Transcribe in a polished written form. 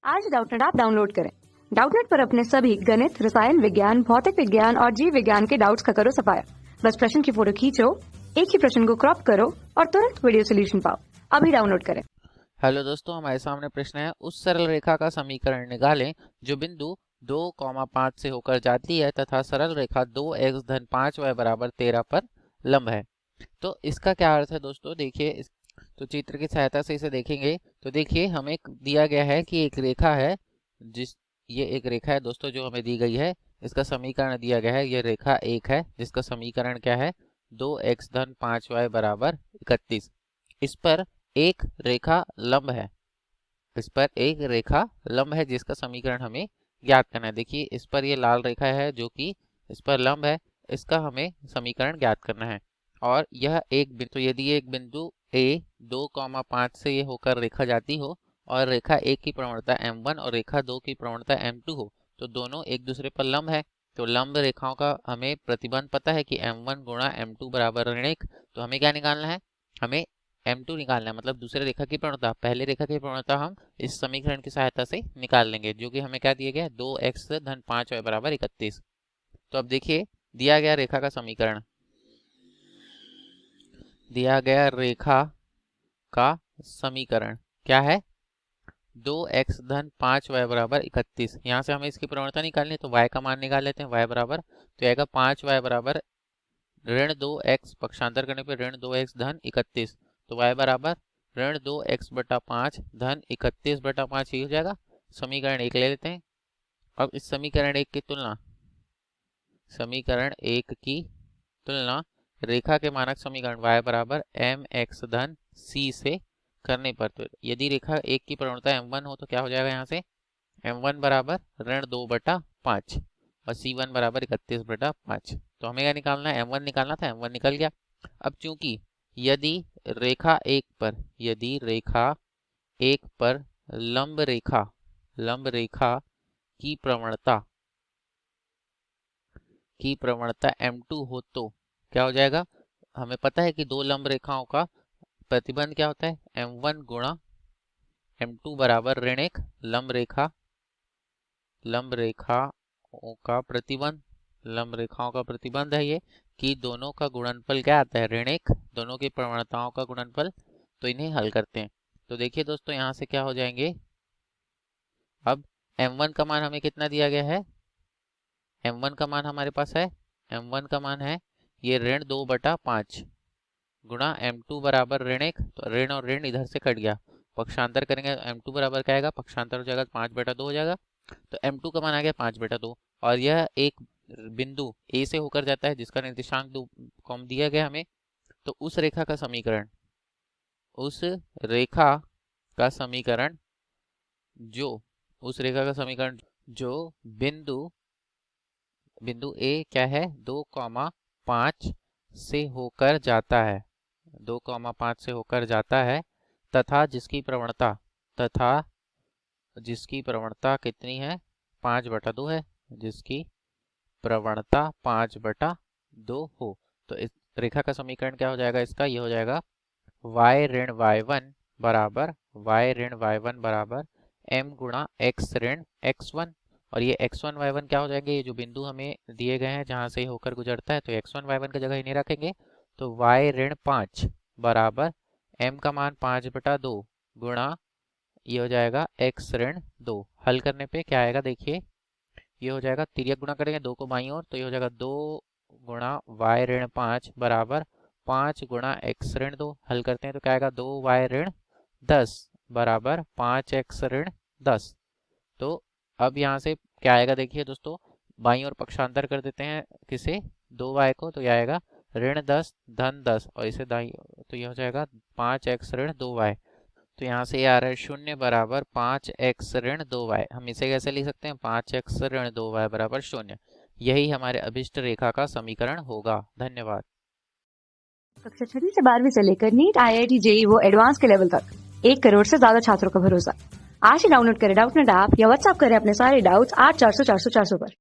आज Doubtnut app download करें। Doubtnut पर अपने सभी गणित, रसायन विज्ञान, भौतिक विज्ञान और जीव विज्ञान के डाउट्स का करो सफाया। बस प्रश्न की फोटो खींचो, एक ही प्रश्न को क्रॉप करो और तुरंत वीडियो सोल्यूशन पाओ। अभी डाउनलोड करें। हेलो दोस्तों, हमारे सामने प्रश्न है, उस सरल रेखा का समीकरण निकालें जो बिंदु 2,5 से होकर जाती है तथा सरल रेखा 2x धन 5y बराबर 13 पर लंब है। तो इसका क्या अर्थ है दोस्तों, देखिए तो चित्र की सहायता से इसे देखेंगे तो देखिए हमें दिया गया है कि एक रेखा है, ये एक रेखा है दोस्तों जो हमें दी गई है। इसका समीकरण दिया गया है, ये रेखा एक है जिसका समीकरण क्या है, 2x धन 5y बराबर 31। इस पर एक रेखा लंब है, इस पर एक रेखा लंब है जिसका समीकरण हमें ज्ञात करना है। देखिए इस पर ये लाल रेखा है जो कि इस पर लंब है, इसका हमें समीकरण ज्ञात करना है। और यह एक बिंदु, यदि एक बिंदु ए 2,5 से ये होकर रेखा जाती हो और रेखा एक की प्रवणता m1 और रेखा 2 की प्रवणता m2 हो तो दोनों एक दूसरे पर लंब है। तो लंब रेखाओं का हमें प्रतिबंध पता है कि m1 गुणा m2 बराबर ऋण 1। तो हमें क्या निकालना है, हमें m2 निकालना है, मतलब दूसरे रेखा की प्रवणता। पहले रेखा की प्रवणता हम इस समीकरण की सहायता से निकाल लेंगे जो कि हमें क्या दिया गया है, 2x धन 5y बराबर 31। तो अब देखिए दिया गया रेखा का समीकरण, दिया गया रेखा का समीकरण क्या है, 2x धन 5y बराबर 31। यहाँ से हमें इसकी प्रवणता निकालनी है तो y का मान निकाल लेते हैं। y बराबर तो आएगा 5y बराबर ऋण 2x, पक्षांतर करने पर ऋण 2x धन 31। तो y बराबर ऋण 2x बटा 5 धन 31 बटा 5 ये हो जाएगा। समीकरण एक ले लेते हैं। अब इस समीकरण एक की तुलना, समीकरण एक की तुलना रेखा के मानक समीकरण y बराबर mx धन c से करने पर, तो यदि रेखा एक की प्रवणता m1 हो तो क्या हो जाएगा, यहाँ से m1 बराबर ऋण 2 बटा 5 और c1 बराबर 31 बटा 5। तो हमें क्या निकालना है, m1 निकालना था, m1 निकल गया। अब चूंकि यदि रेखा एक पर, यदि रेखा एक पर लंब रेखा की प्रवणता m2 हो तो क्या हो जाएगा, हमें पता है कि दो लंब रेखाओं का प्रतिबंध क्या होता है, m1 गुणा m2 बराबर ऋण 1। लंब रेखाओं का प्रतिबंध है ये कि दोनों का गुणनफल क्या आता है, ऋण 1, दोनों की प्रवणताओं का गुणनफल। तो इन्हें हल करते हैं तो देखिए दोस्तों यहाँ से क्या हो जाएंगे, अब m1 का मान हमें कितना दिया गया है, m1 का मान हमारे पास है, m1 का मान है ये ऋण 2 बटा 5 गुणा m2 बराबर ऋण 1। तो ऋण और ऋण इधर से कट गया, पक्षांतर करेंगे m2 बराबर क्या आएगा, पक्षांतर हो जाएगा 5 बटा 2 हो जाएगा। तो m2 का मान आ गया 5 बटा 2 और यह एक बिंदु a से होकर जाता है जिसका निर्देशांक 2 कॉम दिया गया हमें। तो उस रेखा का समीकरण, जो बिंदु a क्या है, 2,5 से होकर जाता है, 2,5 से होकर जाता है तथा जिसकी प्रवणता कितनी है, 5 बटा 2 है, जिसकी प्रवणता 5 बटा 2 हो। तो इस रेखा का समीकरण क्या हो जाएगा, इसका ये हो जाएगा y ऋण y1 बराबर m गुणा x ऋण x1। और ये x1 y1 क्या हो जाएंगे, ये जो बिंदु हमें दिए गए हैं जहां से होकर गुजरता है तो x1 y1 की जगह इन्हें रखेंगे। तो y ऋण 5 बराबर m का मान 5 बटा 2 गुणा ये हो जाएगा x ऋण 2। हल करने पे क्या आएगा, देखिए ये हो जाएगा, तिर्यक गुणा करेंगे 2 को बाईं ओर तो ये हो जाएगा 2 गुणा y ऋण 5 बराबर 5 गुणा x ऋण 2। हल करते हैं तो क्या आएगा, 2y ऋण 10 बराबर 5x ऋण 10। तो अब यहाँ से क्या आएगा, देखिए दोस्तों बाईं ओर पक्षांतर कर देते हैं किसे, 2y को, तो यह आएगा ऋण 10 धन 10 और इसे दाईं, तो यह हो जाएगा 5x ऋण 2y। तो यहाँ से ये आ रहा है 0 बराबर 5x ऋण 2y। हम इसे कैसे लिख सकते हैं, 5x ऋण 2y बराबर 0। यही हमारे अभिष्ट रेखा का समीकरण होगा। धन्यवाद। कक्षा 6 से 12वीं से लेकर नीट, IIT, JEE वो एडवांस के लेवल तक 1 करोड़ से ज्यादा छात्रों का भरोसा। आज ही डाउनलोड करें डाउटनेट ऐप या व्हाट्सएप करें अपने सारे डाउट्स 8400 400 400 पर।